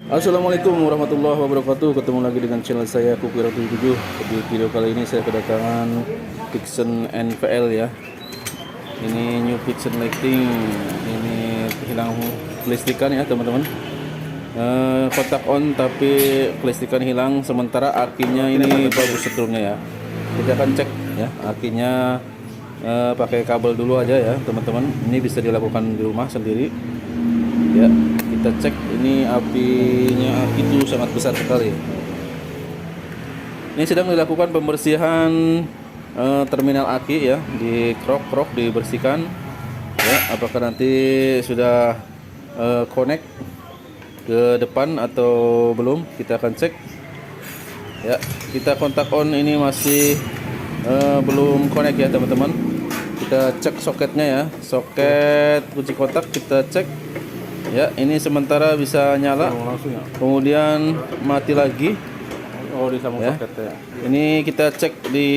Assalamualaikum warahmatullahi wabarakatuh. Ketemu lagi dengan channel saya Kukira77. Di video kali ini saya kedatangan Vixen NVL ya. Ini new Vixen lighting. Ini hilang kelistrikan ya teman-teman. Kotak on tapi kelistrikan hilang. Sementara arkinya ini bagus setrumnya ya. Kita akan cek ya arkinya. Pakai kabel dulu aja ya teman-teman. Ini bisa dilakukan di rumah sendiri ya. Kita cek ini apinya itu sangat besar sekali. Ini sedang dilakukan pembersihan terminal aki ya, di krok dibersihkan ya. Apakah nanti sudah connect ke depan atau belum, kita akan cek ya. Kita kontak on ini masih belum connect ya teman-teman. Kita cek soketnya ya, soket kunci kontak kita cek ya. Ini sementara bisa nyala kemudian mati lagi. Ya. Ini kita cek di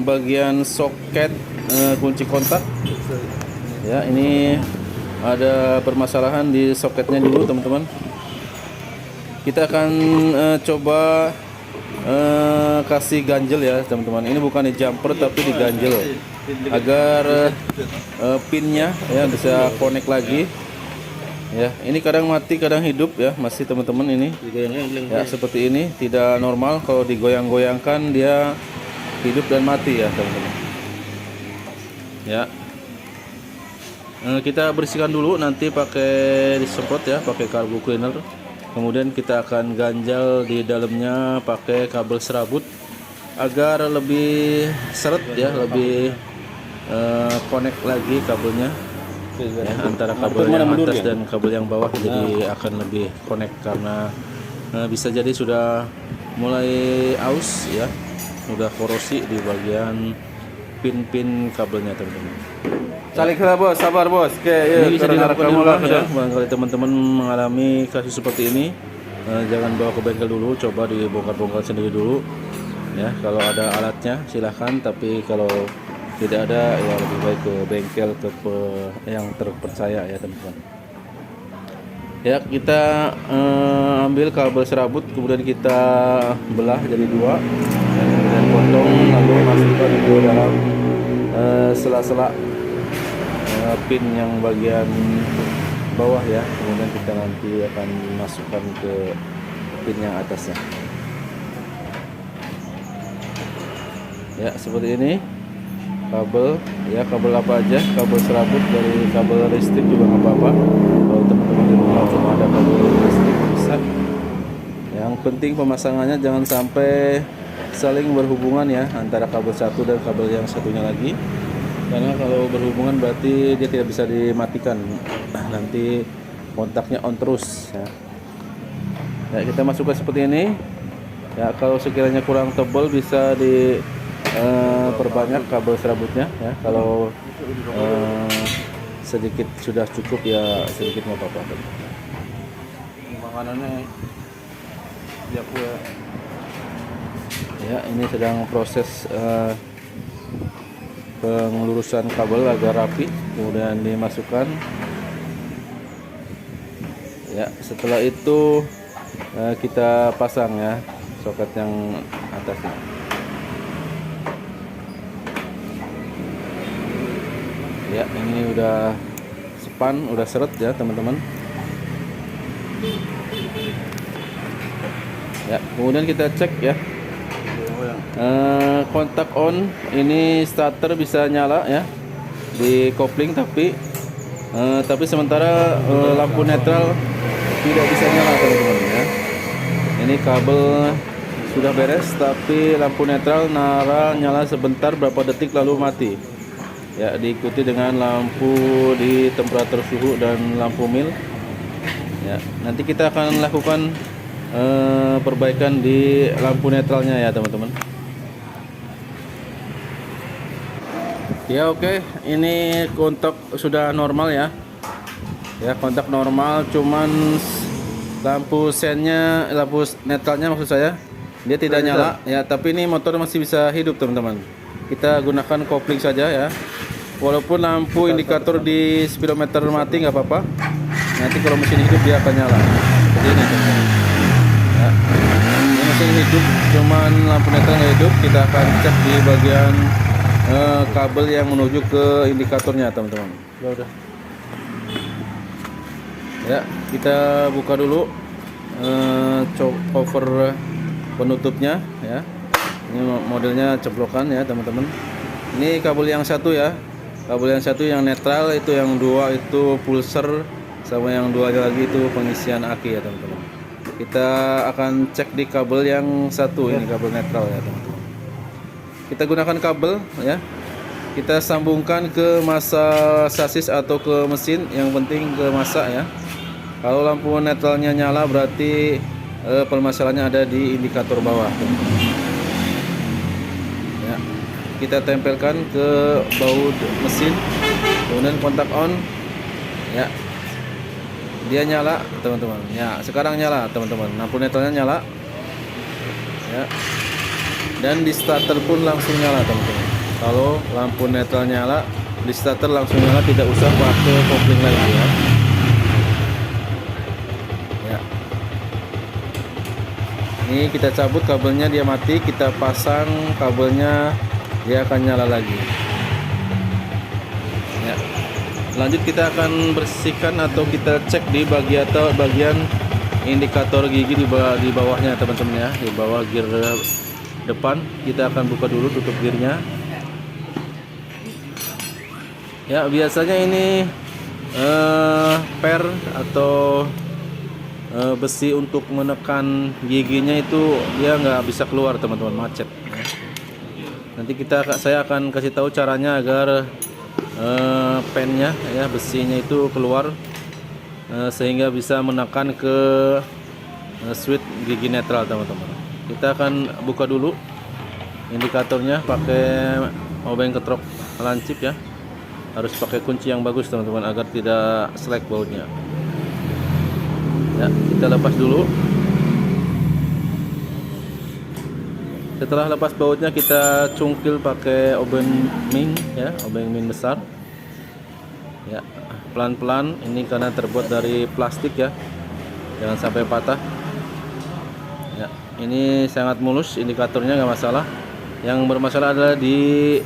bagian soket kunci kontak ya. Ini ada permasalahan di soketnya dulu teman-teman. Kita akan coba kasih ganjel ya teman-teman. Ini bukan di jumper tapi di ganjel agar pinnya ya bisa connect lagi ya. Ini kadang mati kadang hidup ya masih teman-teman. Ini ya seperti ini, tidak normal. Kalau digoyang-goyangkan dia hidup dan mati ya teman-teman ya. Kita bersihkan dulu nanti pakai disemprot ya, pakai carbo cleaner. Kemudian kita akan ganjal di dalamnya pakai kabel serabut agar lebih seret ya, lebih connect lagi kabelnya ya, antara kabel yang atas dan kabel yang bawah. Jadi akan lebih connect karena bisa jadi sudah mulai aus ya, sudah korosi di bagian pin-pin kabelnya teman-teman. Saling bos, sabar bos. Ini bisa dilakukan di rumah ya. Barangkali teman-teman mengalami kasus seperti ini, jangan bawa ke bengkel dulu, coba dibongkar-bongkar sendiri dulu ya. Kalau ada alatnya silahkan, tapi kalau tidak ada ya lebih baik ke bengkel yang terpercaya ya teman-teman ya. Kita ambil kabel serabut, kemudian kita belah jadi dua dan kemudian potong, lalu masukkan ke dalam sela-sela pin yang bagian bawah ya. Kemudian kita nanti akan masukkan ke pin yang atasnya ya, seperti ini. Kabel ya, kabel apa aja, kabel serabut dari kabel listrik juga nggak apa-apa. Kalau teman-teman di rumah cuma ada kabel listrik bisa. Yang penting pemasangannya jangan sampai saling berhubungan ya, antara kabel satu dan kabel yang satunya lagi. Karena kalau berhubungan berarti dia tidak bisa dimatikan, nanti kontaknya on terus ya. Ya, kita masukkan seperti ini ya. Kalau sekiranya kurang tebal bisa perbanyak kabel serabutnya ya. Kalau sedikit sudah cukup ya, sedikit nggak apa-apa. Makanannya ya. Ini sedang proses pengelurusan kabel agar rapi, kemudian dimasukkan ya. Setelah itu kita pasang ya soket yang atasnya ya. Ini udah sepan, udah seret ya teman-teman ya. Kemudian kita cek ya, kontak on ini starter bisa nyala ya di kopling, tapi sementara lampu netral tidak bisa nyala teman-teman ya. Ini kabel sudah beres tapi lampu netral nyala sebentar berapa detik lalu mati ya. Diikuti dengan lampu di temperatur suhu dan lampu mil ya. Nanti kita akan lakukan perbaikan di lampu netralnya ya teman-teman ya. Oke, ini kontak sudah normal ya. Ya, kontak normal, cuman lampu sennya, lampu netralnya maksud saya, dia tidak nyala ya. Tapi ini motor masih bisa hidup teman-teman. Kita gunakan kopling saja ya. Walaupun lampu indikator di speedometer mati nggak apa-apa. Nanti kalau mesin hidup dia akan nyala. Jadi ini teman-teman. Ya, ini mesin hidup, cuman lampu netral nggak hidup. Kita akan cek di bagian kabel yang menuju ke indikatornya teman-teman. Udah. Ya, kita buka dulu cover penutupnya ya. Ini modelnya ceplokan ya teman-teman. Ini kabel yang satu ya. Kabel yang satu yang netral, itu yang dua itu pulser, sama yang dua lagi itu pengisian aki ya teman-teman. Kita akan cek di kabel yang satu, ini kabel netral ya teman-teman. Kita gunakan kabel ya. Kita sambungkan ke massa sasis atau ke mesin, yang penting ke massa ya. Kalau lampu netralnya nyala berarti permasalahannya ada di indikator bawah. Ya, kita tempelkan ke baut mesin, kemudian kontak on. Ya, dia nyala teman-teman. Ya, sekarang nyala teman-teman. Lampu netralnya nyala. Ya, dan di starter pun langsung nyala teman-teman. Kalau lampu netral nyala, di starter langsung nyala, tidak usah pakai kopling lagi ya. Ini kita cabut kabelnya, dia mati, kita pasang kabelnya, dia akan nyala lagi. Ya. Lanjut kita akan bersihkan atau kita cek di bagian indikator gigi di bawahnya teman-teman ya, di bawah gear depan. Kita akan buka dulu, tutup gearnya. Ya, biasanya ini per atau besi untuk menekan giginya itu dia nggak bisa keluar teman-teman, macet. Nanti saya akan kasih tahu caranya agar pennya ya, besinya itu keluar sehingga bisa menekan ke switch gigi netral teman-teman. Kita akan buka dulu indikatornya pakai obeng ketrok lancip ya. Harus pakai kunci yang bagus teman-teman agar tidak selek bautnya. Ya, kita lepas dulu. Setelah lepas bautnya, kita cungkil pakai obeng min ya, obeng min besar. Ya, pelan-pelan. Ini karena terbuat dari plastik ya, jangan sampai patah. Ya, ini sangat mulus, indikatornya nggak masalah. Yang bermasalah adalah di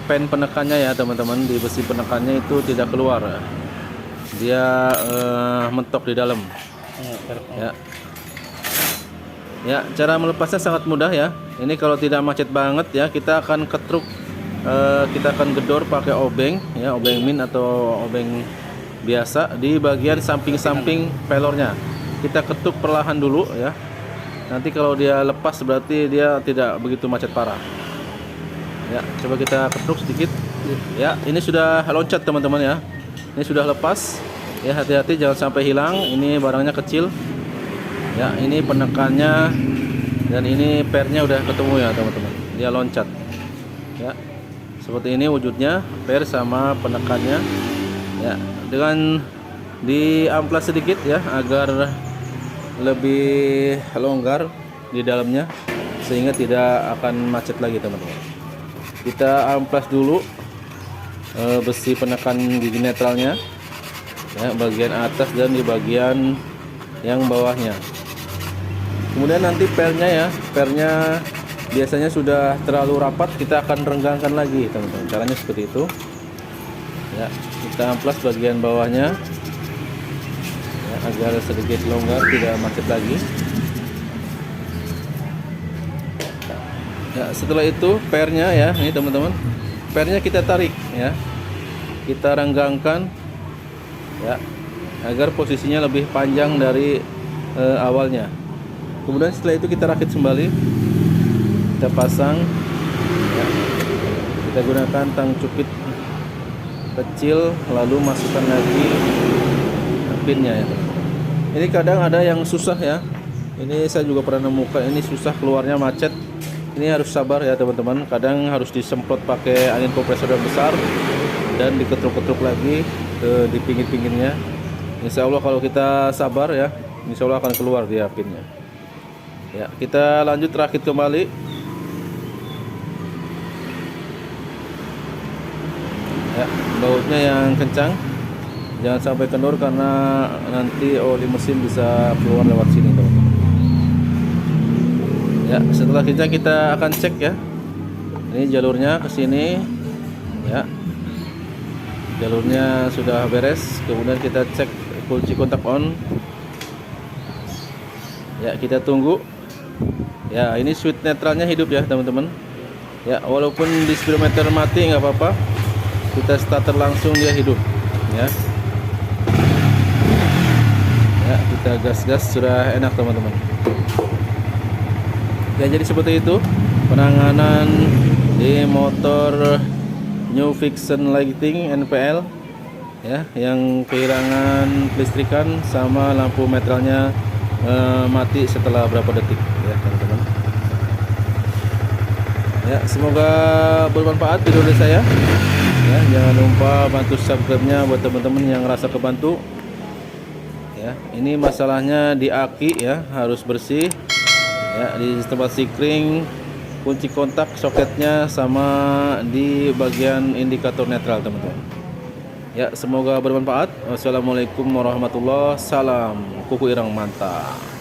pen penekannya ya teman-teman. Di besi penekannya itu tidak keluar. Dia mentok di dalam. Ya. Ya, cara melepasnya sangat mudah ya. Ini kalau tidak macet banget ya, kita akan ketruk, kita akan gedor pakai obeng ya, obeng min atau obeng biasa di bagian samping-samping pelornya. Kita ketuk perlahan dulu ya. Nanti kalau dia lepas berarti dia tidak begitu macet parah. Ya, coba kita ketuk sedikit. Ya, ini sudah loncat teman-teman ya. Ini sudah lepas ya, hati-hati jangan sampai hilang. Ini barangnya kecil ya, ini penekannya dan ini pernya udah ketemu ya teman-teman, dia loncat ya. Seperti ini wujudnya, per sama penekannya ya, dengan diamplas sedikit ya agar lebih longgar di dalamnya sehingga tidak akan macet lagi teman-teman. Kita amplas dulu besi penekan gigi netralnya ya, bagian atas dan di bagian yang bawahnya. Kemudian nanti pernya biasanya sudah terlalu rapat, kita akan renggangkan lagi teman-teman. Caranya seperti itu ya, kita amplas bagian bawahnya ya, agar sedikit longgar, tidak macet lagi ya. Setelah itu pernya ya, ini teman-teman, pernya kita tarik ya, kita renggangkan ya agar posisinya lebih panjang dari awalnya. Kemudian setelah itu kita rakit kembali, kita pasang ya. Kita gunakan tang cupit kecil, lalu masukkan lagi pinnya ya. Ini kadang ada yang susah ya, ini saya juga pernah nemukan, ini susah keluarnya, macet. Ini harus sabar ya teman-teman, kadang harus disemprot pakai angin kompresor yang besar dan diketruk-ketruk lagi di pinggir-pinggirnya. Insya Allah kalau kita sabar ya, insya Allah akan keluar dia pinnya. Ya, kita lanjut rakit kembali. Ya, bautnya yang kencang Jangan sampai kendor karena nanti oli mesin bisa keluar lewat sini, teman-teman. Ya, setelah kita akan cek ya. Ini jalurnya ke sini. Ya. Jalurnya sudah beres. Kemudian kita cek kunci kontak on. Ya, kita tunggu. Ya, ini switch netralnya hidup ya, teman-teman. Ya, walaupun di speedometer mati nggak apa-apa. Kita starter langsung dia hidup. Ya. Ya, kita gas-gas sudah enak, teman-teman. Ya, jadi seperti itu penanganan di motor New Fiction Lighting NPL ya, yang kehilangan kelistrikan sama lampu metralnya mati setelah berapa detik ya, teman-teman. Ya, semoga bermanfaat video dari saya. Ya, jangan lupa bantu subscribe-nya buat teman-teman yang rasa kebantu. Ya, ini masalahnya di aki ya, harus bersih. Ya, di tempat sikring, kunci kontak soketnya sama di bagian indikator netral, teman-teman. Ya, semoga bermanfaat. Wassalamualaikum warahmatullahi wabarakatuh. Salam kuku irang mantap.